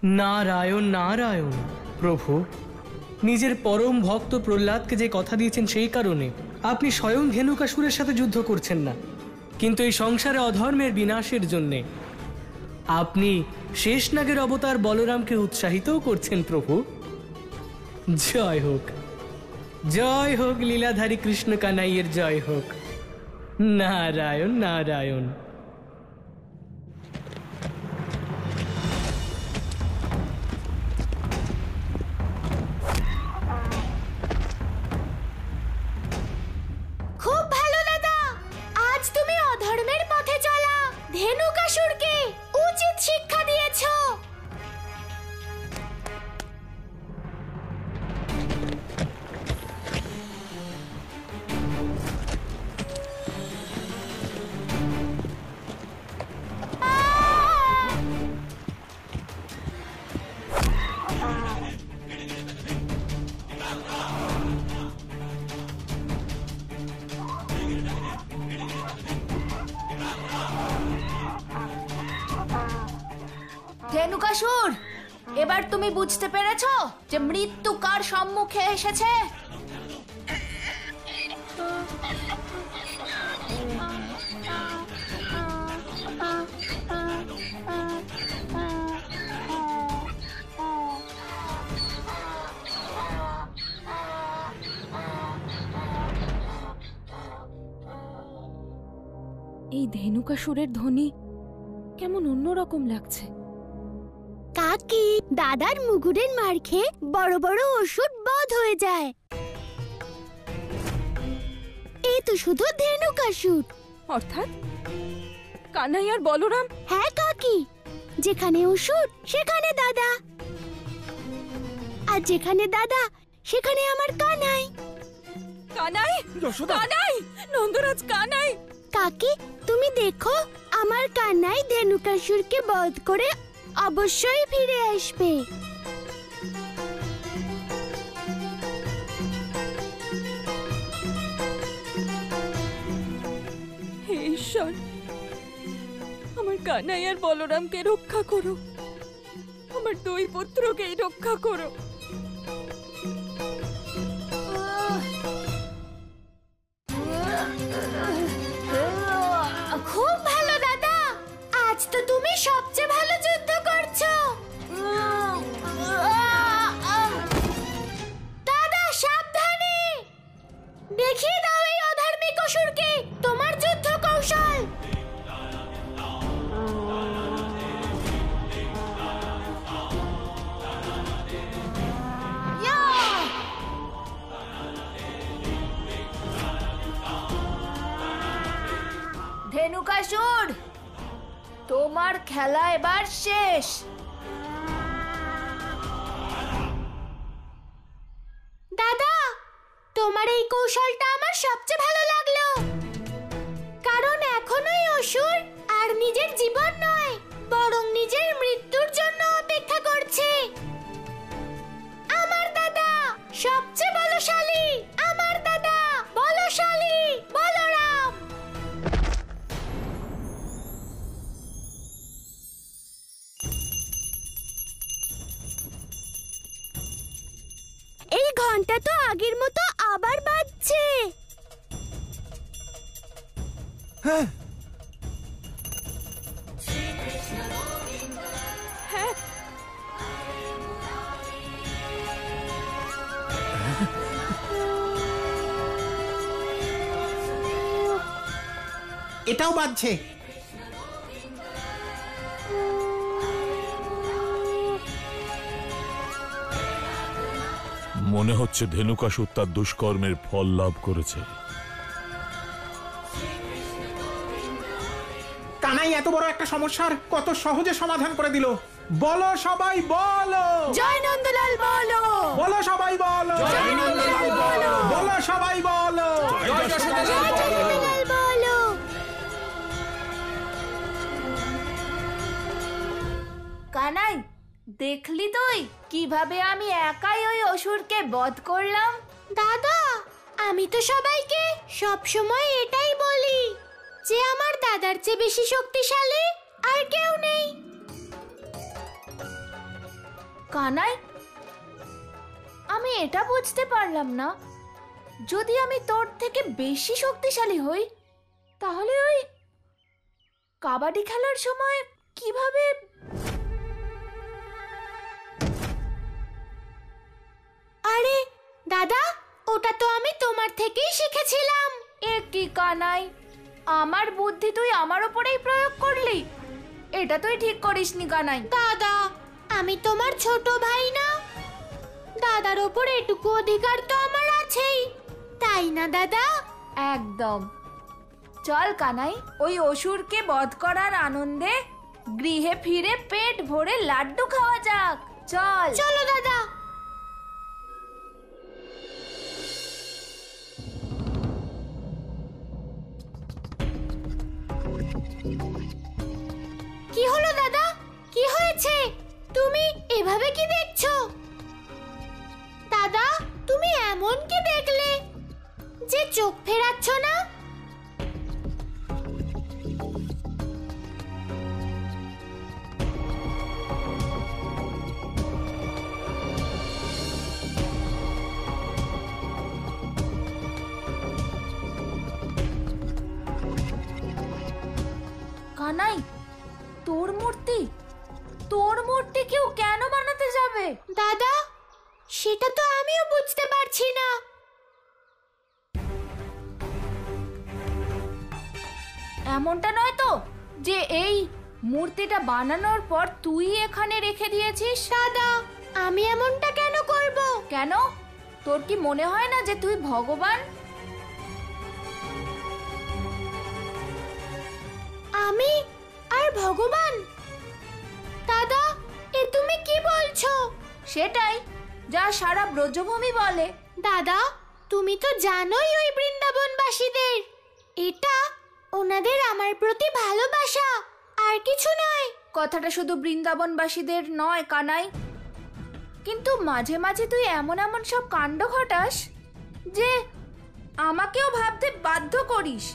নারায়ণ নারায়ণ। প্রভু, নিজের পরম ভক্ত প্রহ্লাদকে যে কথা দিয়েছেন সেই কারণে আপনি স্বয়ং ধেনুকাসুরের সাথে যুদ্ধ করছেন না, কিন্তু এই সংসারে অধর্মের বিনাশের জন্যে আপনি শেষনাগের অবতার বলরামকে উৎসাহিতও করছেন। প্রভু, জয় হোক, জয় হোক, লীলাধারী কৃষ্ণ কানাইয়ের জয় হোক। নারায়ণ নারায়ণ। খুব ভালো দাদা, আজ তুমি অধর্মের পথে চলা ধেনুকাসুরকে উচিত শিক্ষা দিয়েছো। ধেনুকাসুর, এবার তুমি বুঝতে পেরেছো যে মৃত্যু কার সম্মুখে এসেছে? এই ধেনুকাসুরের ধ্বনি কেমন অন্যরকম লাগছে। কাকি, দাদার মুগুরের মার খেয়ে বড় বড় ওষুধ বধ হয়ে যায়। এই তো শুধু ধেনুকাসুর। অর্থাৎ কানাই আর বলরাম? হ্যাঁ কাকি, যেখানে ওষুধ সেখানে দাদা, আর যেখানে দাদা সেখানে আমার কানাই। কানাই? কানাই, নন্দরাজ কানাই। কাকি, তুমি দেখো, আমার কানাই ধেনুকাসুরকে বধ করে অবশ্যই ফিরে আসবে। হে ঈশ্বর, আমার কানাই আর বলরামকে রক্ষা করো, আমার দুই পুত্রকেই রক্ষা করো। খুব ভালো দাদা, আজ তো তুমি সবচেয়ে ভালো যুদ্ধ করছো। দাদা সাবধানে, দেখিয়ে দাও এই অধার্মিক অসুরকে তোমার যুদ্ধ কৌশল। ধেনুকাসুর, তোমার খেলা এবার শেষ। দাদা, তোমার এই কৌশলটা আমার সবচেয়ে ভালো লাগলো, কারণ এখনোই অসুর আর নিজের জীবন নয়, বরং নিজের মৃত্যুর জন্য অপেক্ষা করছে। আমার দাদা সবচেয়ে বলশালী, আমার দাদা বলশালী বলরাম। এই ঘন্টা তো আগের মতো আবার বাজছে। হ্যাঁ, হ্যাঁ, এটাও বাজছে। মনে হচ্ছে ধেনুকাসুর তার দুষ্কর্মের ফল লাভ করেছে। কানাই এত বড় একটা সমস্যার কত সহজে সমাধান করে দিল। বলো সবাই বলো, জয় নন্দলাল বলো, বলো সবাই বলো, জয় নন্দলাল বলো, বলো সবাই বলো, জয় নন্দলাল বলো। কানাই, দেখলি তুই কিভাবে আমি একাই ওই অসুরকে বধ করলাম? দাদা, আমি তো সবাইকে সব সময় এটাই বলি যে আমার দাদার চেয়ে বেশি শক্তিশালী আর কেউ নেই। কানাই, আমি এটা বুঝতে পারলাম না, যদি আমি তোর থেকে বেশি শক্তিশালী হই তাহলে ওই কাবাডি খেলার সময় কিভাবে? আরে দাদা, ওটা তো আমি তোমার থেকেই শিখেছিলাম। এ কি কানাই, আমার বুদ্ধি তুই আমার উপরেই প্রয়োগ করলি? এটা তুই ঠিক করিসনি কানাই। দাদা, আমি তোমার ছোট ভাই না? দাদার উপর এটুকু অধিকার তো আমার আছেই, তাই না দাদা? একদম। চল কানাই, ওই অসুরকে বধ করার আনন্দে গৃহে ফিরে পেট ভরে লাড্ডু খাওয়া যাক। চল। চলো দাদা। কি হলো দাদা? কি হয়েছে? তুমি এভাবে কি দেখছো? দাদা, তুমি এমন কি দেখলে যে চোখ ফেরাচ্ছ না? কানাই, তোর মূর্তি কেউ কেন বানাতে যাবে? দাদা, সেটা তো আমিও বুঝতে পারছি না। এমনটা নয় তো যে এই মূর্তিটা বানানোর পর তুই এখানে রেখে দিয়েছিস? দাদা, আমি এমনটা কেন করব? কেন? তোর কি মনে হয় না যে তুই ভগবান? আমি আর ভগবান? দাদা, এ তুমি কি বলছো? সেটাই যা সারা ব্রজভূমি বলে। দাদা, তুমি তো জানোই ওই বৃন্দাবনবাসীদের, এটা ওনাদের আমার প্রতি ভালোবাসা, আর কিছু নয়। কথাটা শুধু বৃন্দাবনবাসীদের নয় কানাই, কিন্তু মাঝে মাঝে তুই এমন এমন সব কাণ্ড ঘটাস যে আমাকেও ভাবতে বাধ্য করিস।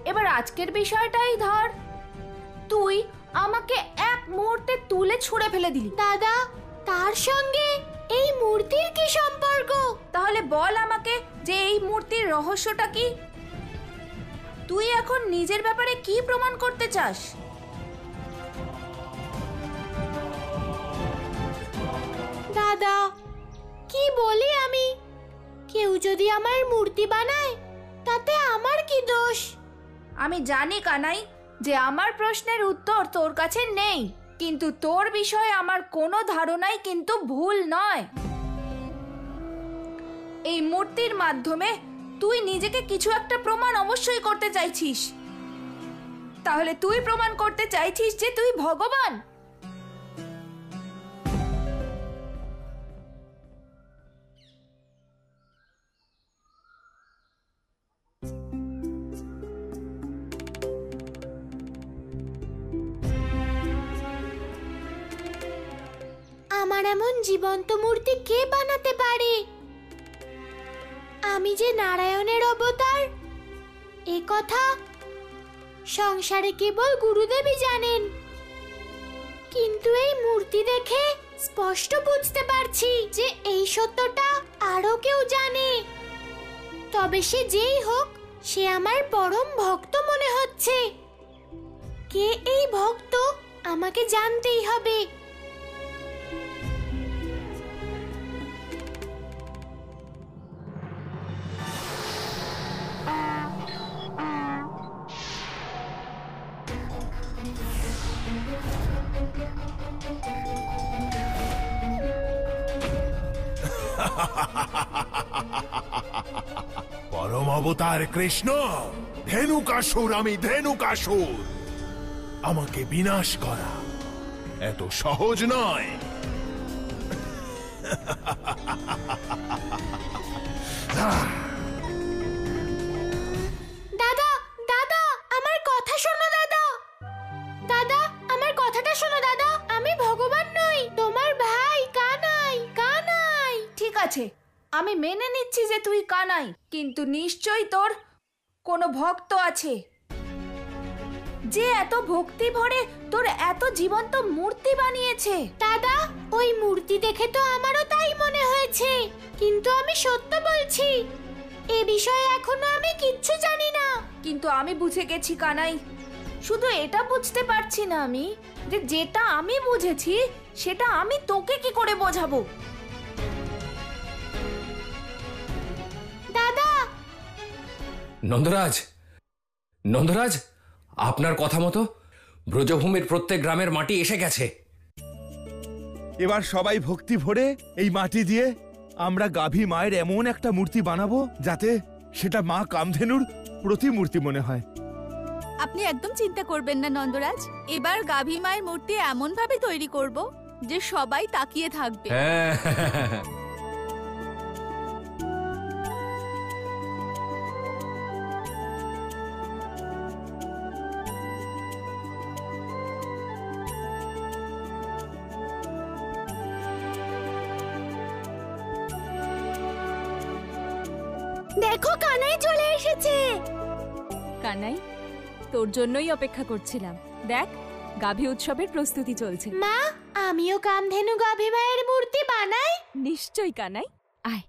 এবার আজকের বিষয়টাই ধর, তুই আমাকে এক মুহূর্তে তুলে ছুঁড়ে ফেলে দিলি। দাদা, তার সঙ্গে এই মূর্তির কি সম্পর্ক? তাহলে বল আমাকে যে এই মূর্তির রহস্যটা কি? তুই এখন নিজের ব্যাপারে কি প্রমাণ করতে চাস? দাদা, কি বলি আমি? কেউ যদি আমার মূর্তি বানায় তাতে আমার কি দোষ? আমি জানি কানাই যে আমার প্রশ্নের উত্তর তোর কাছে নেই, কিন্তু তোর বিষয়ে আমার কোনো ধারণাই কিন্তু ভুল নয়। এই মূর্তির মাধ্যমে তুই নিজেকে কিছু একটা প্রমাণ অবশ্যই করতে চাইছিস। তাহলে তুই প্রমাণ করতে চাইছিস যে তুই ভগবান? আমার এমন জীবন্ত মূর্তি কে বানাতে পারে? আমি যে নারায়ণের অবতার, এ কথা সংসারে কেবল গুরুদেবই জানেন। কিন্তু এই মূর্তি দেখে স্পষ্ট বুঝতে পারছি যে এই সত্যটা আরো কেউ জানে। তবে সে যেই হোক, সে আমার পরম ভক্ত মনে হচ্ছে। কে এই ভক্ত আমাকে জানতেই হবে। পরম অবতার কৃষ্ণ, ধেনুকাসুর, আমি ধেনুকাসুর। আমাকে বিনাশ করা এত সহজ নয়। দাদা, দাদা, আমার কথা শোনো দাদা। দাদা, আমার কথাটা শোনো দাদা। আমি ভগবান নই, তোমার ভাই কানাই। কানাই। ঠিক আছে, আমি মেনে নিচ্ছি যে তুই কানাই, কিন্তু নিশ্চয়ই তোর কোনো ভক্ত আছে যে এত ভক্তি ভরে তোর এত জীবন্ত মূর্তি বানিয়েছে। দাদা, ওই মূর্তি দেখে তো আমারও তাই মনে হয়েছে, কিন্তু আমি সত্য বলছি, এ বিষয়ে এখনো আমি কিচ্ছু জানি না। কিন্তু আমি বুঝে গেছি কানাই। শুধু এটা বুঝতে পারছি না আমি, যে যেটা আমি বুঝেছি সেটা আমি তোকে কি করে বোঝাবো। দাদা, নন্দরাজ, নন্দরাজ, আপনার কথা মতো ব্রজভূমির প্রত্যেক গ্রামের মাটি এসে গেছে। এবার সবাই ভক্তি ভরে এই মাটি দিয়ে আমরা গাভী মায়ের এমন একটা মূর্তি বানাবো যাতে সেটা মা কামধেনুর প্রতিমূর্তি মনে হয়। আপনি একদম চিন্তা করবেন না নন্দরাজ, এবার গাভী মায়ের মূর্তি এমন ভাবে তৈরি করব যে সবাই তাকিয়ে থাকবে। হ্যাঁ, দেখো কানাই চলে এসেছে। কানাই, তোর জন্যই অপেক্ষা করছিলাম। দেখ, গাভী উৎসবের প্রস্তুতি চলছে। মা, আমিও কামধেনু গাভী মায়ের মূর্তি বানাই। নিশ্চয়ই কানাই, আয়।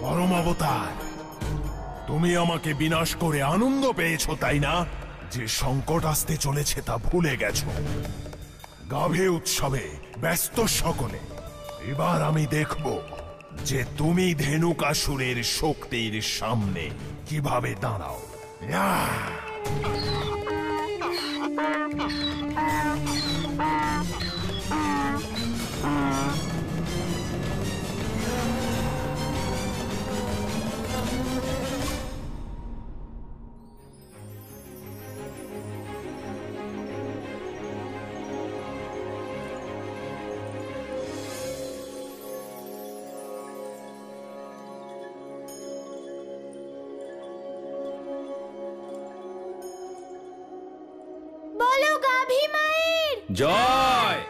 পরম অবতার, তুমি আমাকে বিনাশ করে আনন্দ পেয়েছো তাই না? যে সংকট আসতে চলেছে তা ভুলে গেছো। গাভী উৎসবে ব্যস্ত সকলে। এবার আমি দেখব যে তুমি ধেনুকাসুরের শক্তির সামনে কিভাবে দাঁড়াও। বলো গাভী মায়ের জয়।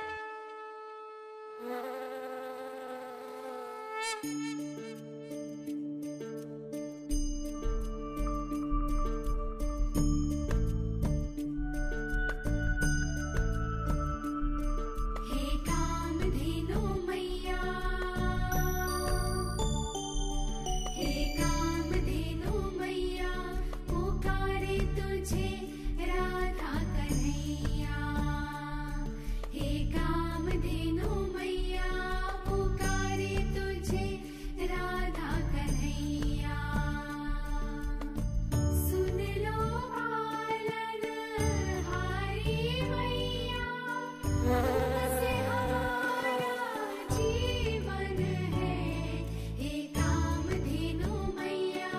हे कामधेनु मैया, हे कामधेनु मैया, पुकारे तुझे राधा कन्हैया। हे कामधेनु मैया, पुकारे तुझे राधा कन्हैया। सुन लो आनंद हारी मैया, तुमसे हमारा जीवन है। हे कामधेनु मैया,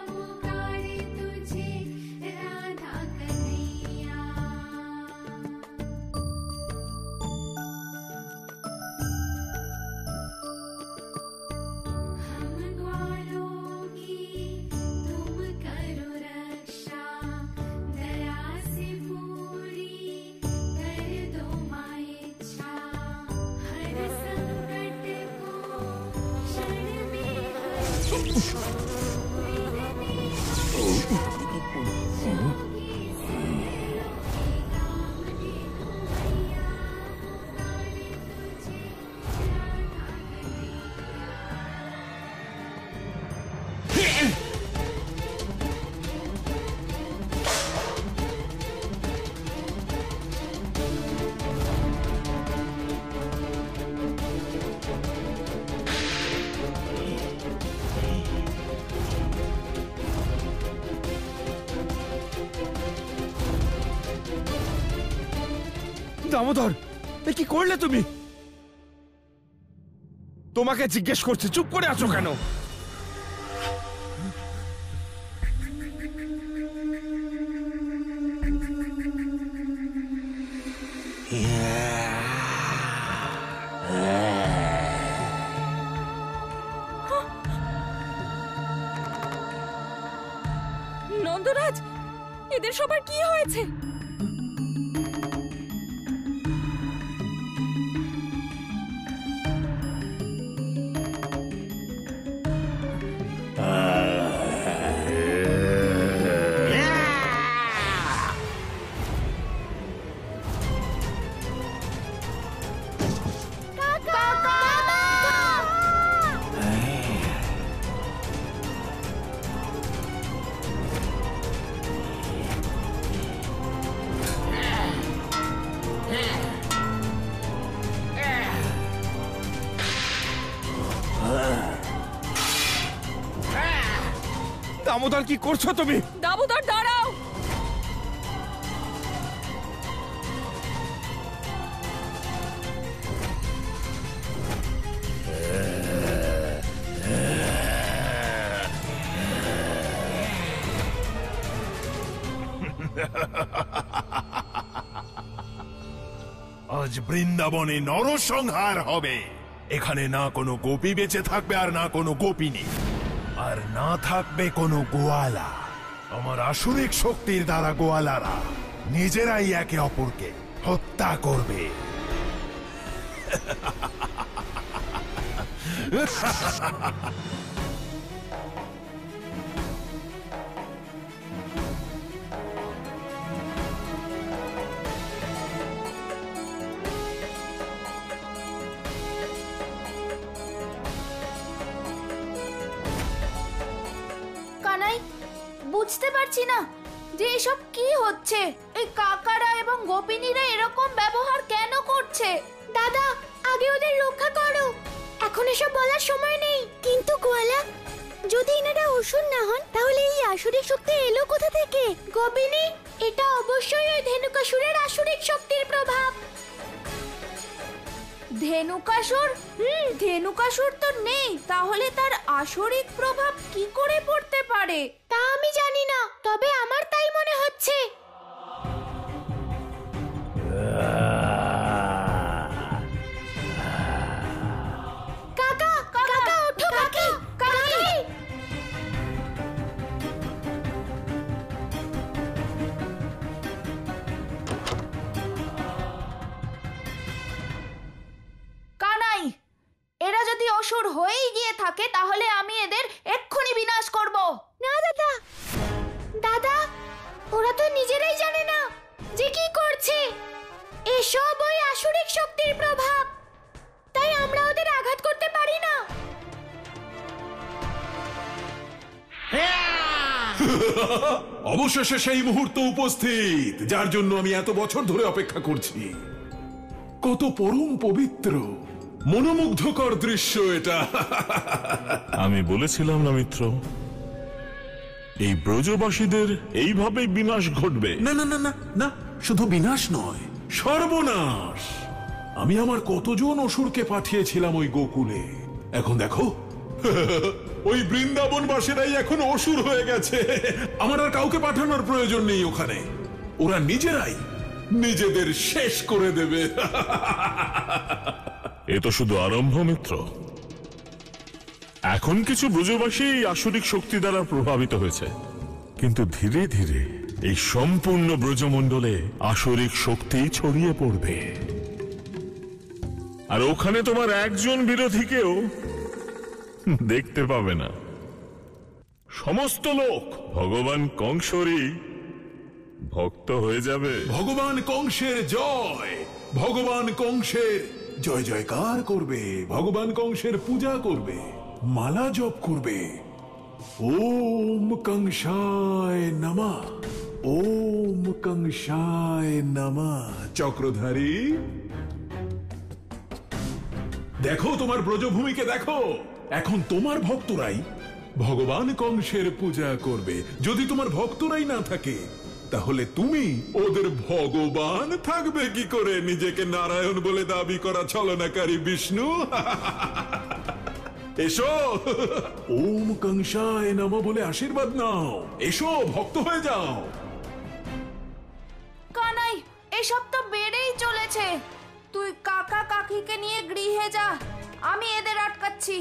पुकारे तुझे राधा कन्हैया। हम ग्वालों की तुम करो रक्षा, दया से पूरी कर दो माँ इच्छा। हर संकट को क्षण में हर দামোদর, এ কি করলে তুমি? তোমাকে জিজ্ঞেস করছি, চুপ করে আছো কেন? নন্দরাজ, এদের সবার কি হয়েছে? দামোদর, কি করছো তুমি? দামোদর, দাঁড়াও। আজ বৃন্দাবনে নরসংহার হবে। এখানে না কোনো গোপী বেঁচে থাকবে আর না কোনো গোপিনী, আর না থাকবে কোনো গোয়ালা। আমার আসুরিক শক্তির দ্বারা গোয়ালারা নিজেরাই একে অপরকে হত্যা করবে। কানাই, বুঝতে পারছি না যে এসব কি হচ্ছে। এই কাকারা এবং গোপিনীরা এরকম ব্যবহার কেন করছে? দাদা, আগে ওদের রক্ষা করো, এখন এসব বলার সময় নেই। কিন্তু গোয়ালা, যদি এনারা অসুর না হন তাহলে এই আসুরিক শক্তি এলো কোথা থেকে? গোপিনী, এটা অবশ্যই ওই ধেনুকাসুরের আসুরিক শক্তির প্রভাব। ধেনুকাসুর? ধেনুকাসুর তো নেই, তাহলে তার আসরিক প্রভাব কি করে পড়তে পারে? তা আমি জানি না, তবে আমার তাই মনে হচ্ছে। কাকা, কাকা ওঠো, কাকি, কাকি। কানাই, এরা যদি অসুর হয়েই গিয়ে থাকে তাহলে আমি এদের এক্ষুনি বিনাশ করব। না দাদা, দাদা, ওরা তো নিজেরাই জানে না যে কি করছে। এসব ওই আসুরিক শক্তির প্রভাব, তাই আমরা ওদের আঘাত করতে পারি না। অবশেষে সেই মুহূর্ত উপস্থিত যার জন্য আমি এত বছর ধরে অপেক্ষা করছি। কত পরম পবিত্র, মনোমুগ্ধকর দৃশ্য এটা। আমি বলেছিলাম না মিত্র, এই ব্রজবাসীদের এইভাবেই বিনাশ ঘটবে। না না না না না, শুধু বিনাশ নয়, সর্বনাশ। আমি আমার কতজন অসুরকে পাঠিয়েছিলাম ওই গোকুলে, এখন দেখো ওই বৃন্দাবনবাসীরাই এখন অসুর হয়ে গেছে। আমার আর কাউকে পাঠানোর প্রয়োজন নেই ওখানে, ওরা নিজেরাই নিজেদের শেষ করে দেবে। এ তো শুধু আরম্ভ মিত্র। এখন কিছু ব্রজবাসী আসরিক শক্তি দ্বারা প্রভাবিত হয়েছে, কিন্তু ধীরে ধীরে এই সম্পূর্ণ ব্রজমণ্ডলে আসরিক শক্তি ছড়িয়ে পড়বে, আর ওখানে তোমার একজন বিরোধীকেও দেখতে পাবে না। সমস্ত লোক ভগবান কংসরই ভক্ত হয়ে যাবে। ভগবান কংসের জয়, ভগবান কংসের জয় জয়কার করবে, ভগবান কংসের পূজা করবে, মালা জপ করবে। ওম কংসায় নমঃ, ওম কংসায় নমঃ। চক্রধারী, দেখো তোমার ব্রজভূমিকে দেখো, এখন তোমার ভক্তরাই ভগবান কংসের পূজা করবে। যদি তোমার ভক্তরাই না থাকে তাহলে তুমি ওদের ভগবান থাকবে কি করে? নিজেকে নারায়ণ বলে দাবি করা ছলনাকারী বিষ্ণু। এসো, ওম কংসায় নমঃ বলে আশীর্বাদ নাও। এসো, ভক্ত হয়ে যাও। কানাই, এসব তো বেড়েই চলেছে। হয়েছে। তুই কাকা কাকিকে নিয়ে গৃহে যা, আমি এদের আটকাচ্ছি।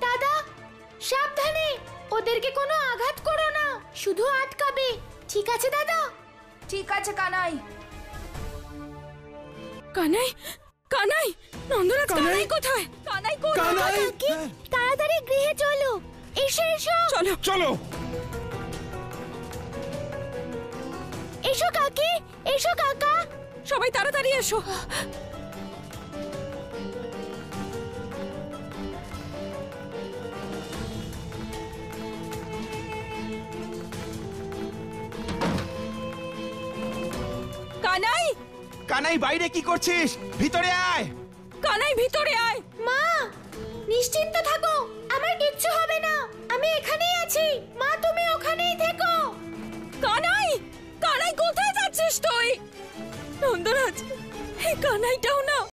দাদা সাবধানে, ওদেরকে কোনো আঘাত করো না, শুধু আটকাবে। ঠিক আছে দাদা? ঠিক আছে কানাই। কানাই, কানাই, নন্দরাজ কানাই কোথায়? কানাই কোথায়? কাকি তাড়াতাড়ি গৃহে চলো। এসো এসো। চলো চলো। এসো কাকি, এসো কাকা। সবাই তাড়াতাড়ি এসো। কানাই, কানাই বাইরে কি করছিস? ভিতরে আয়। কানাই ভিতরে আয়। মা নিশ্চিন্ত থাকো, আমার কিচ্ছু হবে না, আমি এখানেই আছি। মা তুমি ওখানেই থেকো। কানাই, কানাই কোথায় যাচ্ছিস তুই? নন্দরাজ, এই কানাইটাও না